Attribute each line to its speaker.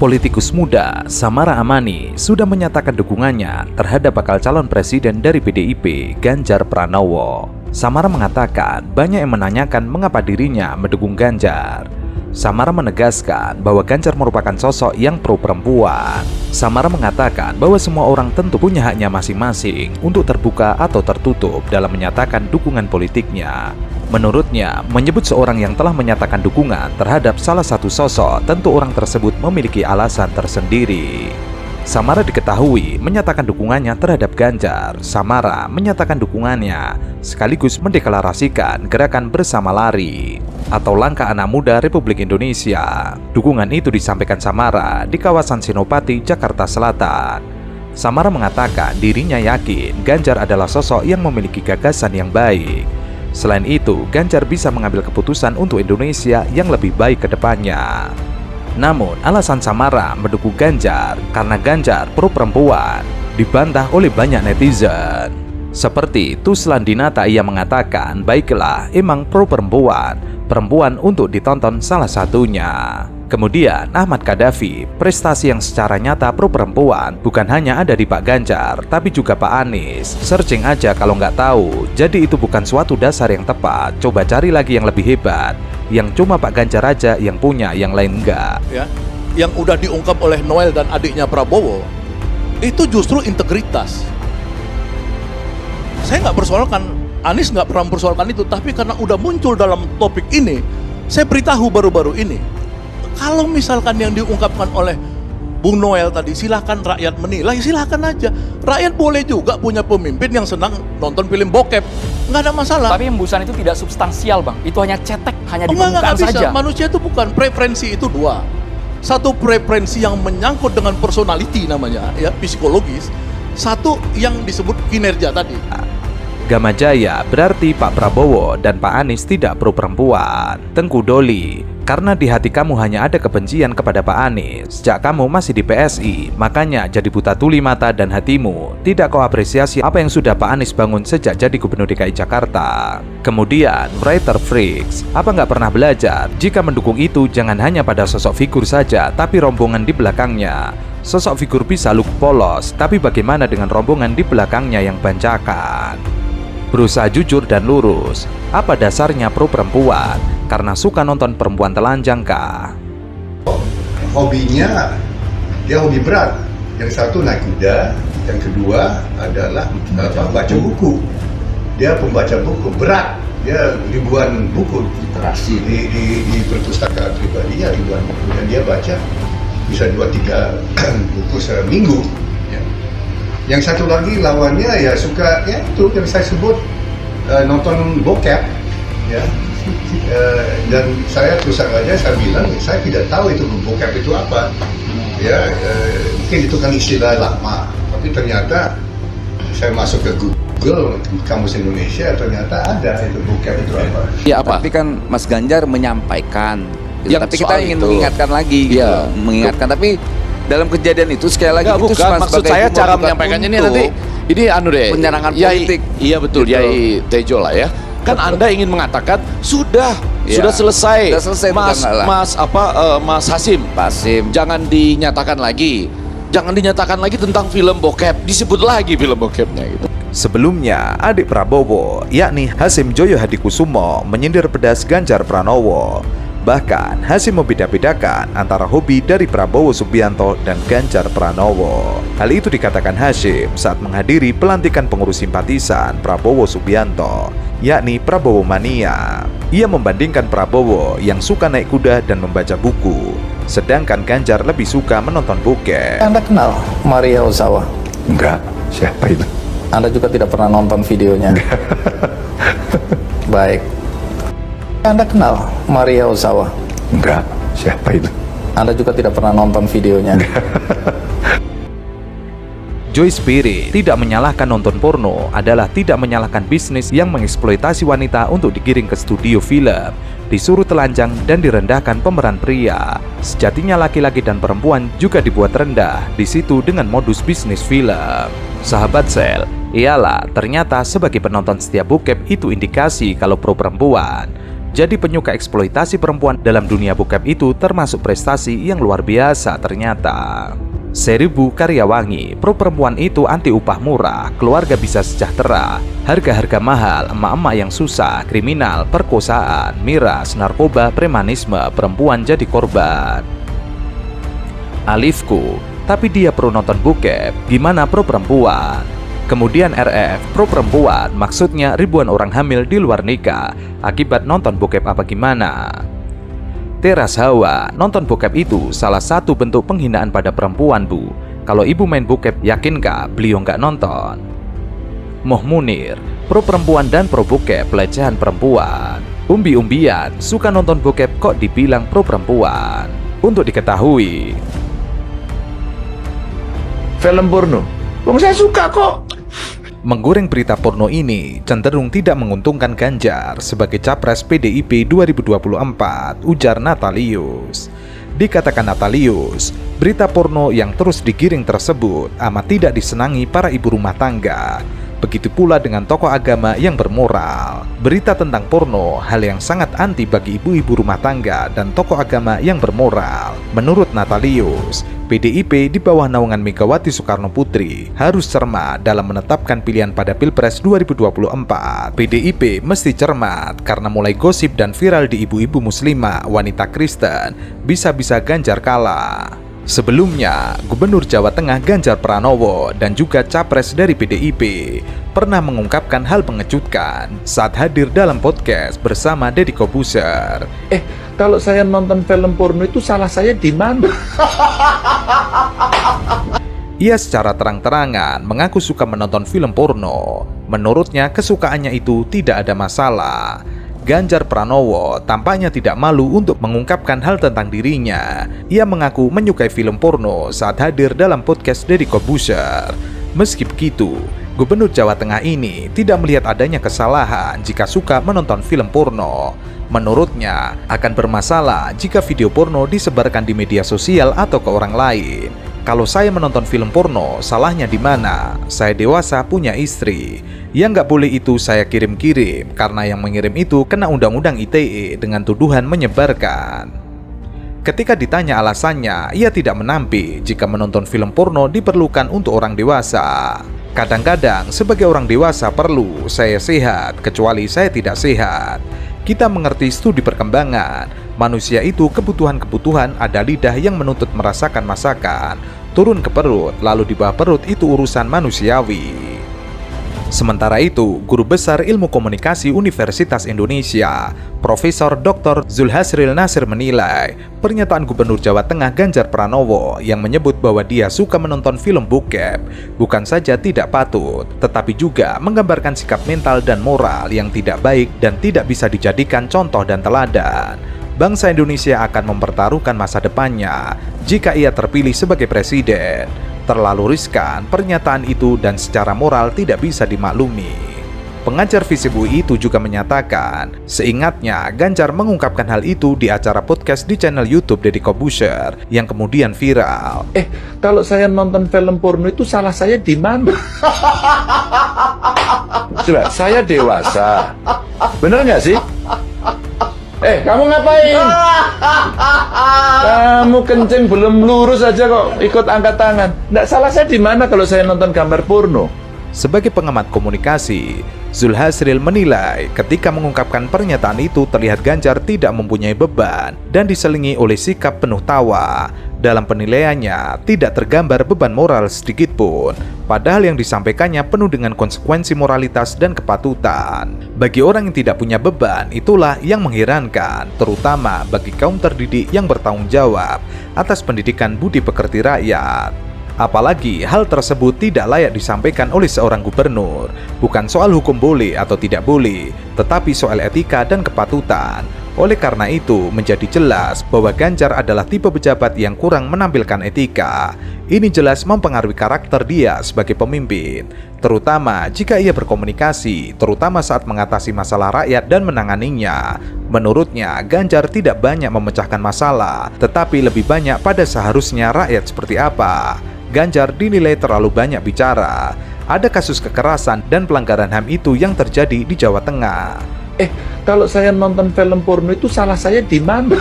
Speaker 1: Politikus muda Samara Amani sudah menyatakan dukungannya terhadap bakal calon presiden dari PDIP, Ganjar Pranowo. Samara mengatakan banyak yang menanyakan mengapa dirinya mendukung Ganjar. Samara menegaskan bahwa Ganjar merupakan sosok yang pro perempuan. Samara mengatakan bahwa semua orang tentu punya haknya masing-masing untuk terbuka atau tertutup dalam menyatakan dukungan politiknya. Menurutnya, menyebut seorang yang telah menyatakan dukungan terhadap salah satu sosok, tentu orang tersebut memiliki alasan tersendiri. Samara diketahui menyatakan dukungannya terhadap Ganjar. Samara menyatakan dukungannya sekaligus mendeklarasikan gerakan bersama lari atau langkah anak muda Republik Indonesia. Dukungan itu disampaikan Samara di kawasan Senopati, Jakarta Selatan. Samara mengatakan dirinya yakin Ganjar adalah sosok yang memiliki gagasan yang baik. Selain itu, Ganjar bisa mengambil keputusan untuk Indonesia yang lebih baik ke depannya. Namun, alasan Samara mendukung Ganjar karena Ganjar pro perempuan dibantah oleh banyak netizen. Seperti Tuslan Dinata, ia mengatakan, baiklah, emang pro perempuan, perempuan untuk ditonton salah satunya. Kemudian Ahmad Kadafi, prestasi yang secara nyata pro perempuan bukan hanya ada di Pak Ganjar, tapi juga Pak Anies. Searching aja kalau nggak tahu, jadi itu bukan suatu dasar yang tepat. Coba cari lagi yang lebih hebat, yang cuma Pak Ganjar aja yang punya, yang lain enggak.
Speaker 2: Ya, yang udah diungkap oleh Noel dan adiknya Prabowo, itu justru integritas. Saya nggak persoalkan, Anies nggak pernah mempersoalkan itu, tapi karena udah muncul dalam topik ini, saya beritahu baru-baru ini. Kalau misalkan yang diungkapkan oleh Bung Noel tadi, silahkan rakyat menilai, silahkan aja. Rakyat boleh juga punya pemimpin yang senang nonton film bokep, nggak ada masalah.
Speaker 3: Tapi embusan itu tidak substansial, Bang. Itu hanya cetek, hanya di
Speaker 2: Nggak
Speaker 3: permukaan
Speaker 2: bisa.
Speaker 3: saja.
Speaker 2: Manusia itu bukan, preferensi itu dua. Satu preferensi yang menyangkut dengan personality namanya, ya, psikologis. Satu yang disebut kinerja tadi.
Speaker 1: Gama Jaya berarti Pak Prabowo dan Pak Anies tidak pro perempuan. Tengku Doli, karena di hati kamu hanya ada kebencian kepada Pak Anies. Sejak kamu masih di PSI, makanya jadi buta tuli mata dan hatimu. Tidak kau apresiasi apa yang sudah Pak Anies bangun sejak jadi Gubernur DKI Jakarta. Kemudian, writer freaks, apa nggak pernah belajar? Jika mendukung itu, jangan hanya pada sosok figur saja, tapi rombongan di belakangnya. Sosok figur bisa look polos, tapi bagaimana dengan rombongan di belakangnya yang bancakan? Berusaha jujur dan lurus. Apa dasarnya pro perempuan? Karena suka nonton perempuan telanjang kah?
Speaker 4: Hobinya, dia hobi berat. Yang satu naik kuda, yang kedua adalah baca buku. Dia pembaca buku berat. Dia ribuan buku literasi di perpustakaan pribadinya, ribuan buku yang dia baca bisa 2-3 buku seminggu. Yang satu lagi lawannya ya suka, ya itu yang saya sebut nonton bokep, ya. Dan saya terus aja saya bilang saya tidak tahu itu bokep itu apa, ya. Mungkin itu kan istilah lama, tapi ternyata saya masuk ke Google Kamus Indonesia, ternyata ada itu bokep itu apa.
Speaker 5: Ya apa? Tapi kan Mas Ganjar menyampaikan, gitu.
Speaker 2: Yang
Speaker 5: Tapi kita ingin
Speaker 2: itu
Speaker 5: mengingatkan lagi, gitu.
Speaker 2: Ya.
Speaker 5: Mengingatkan. Tapi dalam kejadian itu sekali lagi itu
Speaker 2: bukan, maksud saya cara menyampaikannya ini nanti ini deh
Speaker 5: penyerangan
Speaker 2: Yai,
Speaker 5: politik.
Speaker 2: iya betul,
Speaker 5: gitu.
Speaker 2: Yai Tejo lah ya. Kan Anda ingin mengatakan sudah selesai.
Speaker 5: Sudah selesai,
Speaker 2: Mas Hasim, jangan dinyatakan lagi. Jangan dinyatakan lagi tentang film bokep, disebut lagi film bokepnya gitu.
Speaker 1: Sebelumnya, adik Prabowo, yakni Hasim Joyo Hadikusumo, menyindir pedas Ganjar Pranowo. Bahkan, Hasim membeda-bedakan antara hobi dari Prabowo Subianto dan Ganjar Pranowo. Hal itu dikatakan Hasim saat menghadiri pelantikan pengurus simpatisan Prabowo Subianto, yakni Prabowo Mania. Ia membandingkan Prabowo yang suka naik kuda dan membaca buku, sedangkan Ganjar lebih suka menonton bokep.
Speaker 6: Anda kenal Maria Ozawa?
Speaker 7: Enggak, siapa itu?
Speaker 6: Anda juga tidak pernah nonton videonya? Baik. Anda kenal Maria Ozawa?
Speaker 7: Enggak, siapa itu?
Speaker 6: Anda juga tidak pernah nonton videonya?
Speaker 1: Joy Spirit tidak menyalahkan nonton porno adalah tidak menyalahkan bisnis yang mengeksploitasi wanita untuk digiring ke studio film, disuruh telanjang dan direndahkan pemeran pria. Sejatinya laki-laki dan perempuan juga dibuat rendah di situ dengan modus bisnis film. Sahabat Sel, iyalah ternyata sebagai penonton setia bokep itu indikasi kalau pro perempuan. Jadi penyuka eksploitasi perempuan dalam dunia bokep itu termasuk prestasi yang luar biasa ternyata. Seribu Karyawangi, pro perempuan itu anti upah murah, keluarga bisa sejahtera, harga-harga mahal, emak-emak yang susah, kriminal, perkosaan, miras, narkoba, premanisme, perempuan jadi korban. Alifku, tapi dia pro nonton bokep, gimana pro perempuan? Kemudian RF, pro perempuan, maksudnya ribuan orang hamil di luar nikah akibat nonton bokep apa gimana? Teras Hawa, nonton bokep itu salah satu bentuk penghinaan pada perempuan, Bu. Kalau ibu main bokep, yakinkah beliau nggak nonton? Moh Munir, pro perempuan dan pro bokep pelecehan perempuan. Umbi-umbian, suka nonton bokep kok dibilang pro perempuan. Untuk diketahui,
Speaker 8: film porno, wong saya suka kok.
Speaker 1: menggoreng berita porno ini cenderung tidak menguntungkan Ganjar sebagai capres PDIP 2024, ujar Natalius. Dikatakan Natalius, berita porno yang terus digiring tersebut amat tidak disenangi para ibu rumah tangga. Begitu pula dengan tokoh agama yang bermoral. Berita tentang porno hal yang sangat anti bagi ibu-ibu rumah tangga dan tokoh agama yang bermoral. Menurut Natalius, PDIP di bawah naungan Megawati Soekarno Putri harus cermat dalam menetapkan pilihan pada Pilpres 2024. PDIP mesti cermat karena mulai gosip dan viral di ibu-ibu muslimah, wanita Kristen, bisa-bisa Ganjar kalah. Sebelumnya, Gubernur Jawa Tengah Ganjar Pranowo dan juga capres dari PDIP pernah mengungkapkan hal mengejutkan saat hadir dalam podcast bersama Deddy Kobuser.
Speaker 8: Kalau saya nonton film porno itu salah saya di mana?
Speaker 1: Ia secara terang-terangan mengaku suka menonton film porno. Menurutnya kesukaannya itu tidak ada masalah. Ganjar Pranowo tampaknya tidak malu untuk mengungkapkan hal tentang dirinya. Ia mengaku menyukai film porno saat hadir dalam podcast Deddy Kobuser. Meski begitu, Gubernur Jawa Tengah ini tidak melihat adanya kesalahan jika suka menonton film porno. Menurutnya, akan bermasalah jika video porno disebarkan di media sosial atau ke orang lain. Kalau saya menonton film porno, salahnya di mana? Saya dewasa punya istri. Yang nggak boleh itu saya kirim-kirim, karena yang mengirim itu kena undang-undang ITE dengan tuduhan menyebarkan. Ketika ditanya alasannya, ia tidak menampik jika menonton film porno diperlukan untuk orang dewasa. Kadang-kadang sebagai orang dewasa perlu saya sehat, kecuali saya tidak sehat. Kita mengerti studi perkembangan. Manusia itu kebutuhan-kebutuhan ada lidah yang menuntut merasakan masakan. Turun ke perut, lalu di bawah perut itu urusan manusiawi. Sementara itu, Guru Besar Ilmu Komunikasi Universitas Indonesia, Profesor Dr. Zulhasril Nasir menilai pernyataan Gubernur Jawa Tengah Ganjar Pranowo yang menyebut bahwa dia suka menonton film bokep bukan saja tidak patut, tetapi juga menggambarkan sikap mental dan moral yang tidak baik dan tidak bisa dijadikan contoh dan teladan. Bangsa Indonesia akan mempertaruhkan masa depannya jika ia terpilih sebagai presiden. Terlalu riskan pernyataan itu dan secara moral tidak bisa dimaklumi. Pengajar FISIP UI itu juga menyatakan, seingatnya Ganjar mengungkapkan hal itu di acara podcast di channel YouTube Deddy Kobuser yang kemudian viral.
Speaker 8: Kalau saya nonton film porno itu salah saya di mana? Coba, saya dewasa. Bener nggak sih? Kamu ngapain? Kamu kencing belum lurus aja kok ikut angkat tangan. Nggak salah saya di mana kalau saya nonton gambar porno?
Speaker 1: Sebagai pengamat komunikasi, Zulhasril menilai ketika mengungkapkan pernyataan itu terlihat Ganjar tidak mempunyai beban dan diselingi oleh sikap penuh tawa. Dalam penilaiannya, tidak tergambar beban moral sedikit pun, padahal yang disampaikannya penuh dengan konsekuensi moralitas dan kepatutan. Bagi orang yang tidak punya beban, itulah yang mengherankan, terutama bagi kaum terdidik yang bertanggung jawab atas pendidikan budi pekerti rakyat. Apalagi hal tersebut tidak layak disampaikan oleh seorang gubernur. Bukan soal hukum boleh atau tidak boleh, tetapi soal etika dan kepatutan. Oleh karena itu, menjadi jelas bahwa Ganjar adalah tipe pejabat yang kurang menampilkan etika. Ini jelas mempengaruhi karakter dia sebagai pemimpin, terutama jika ia berkomunikasi, terutama saat mengatasi masalah rakyat dan menanganinya. Menurutnya, Ganjar tidak banyak memecahkan masalah, tetapi lebih banyak pada seharusnya rakyat seperti apa. Ganjar dinilai terlalu banyak bicara. Ada kasus kekerasan dan pelanggaran HAM itu yang terjadi di Jawa Tengah.
Speaker 8: Kalau saya nonton film porno itu salah saya di mana?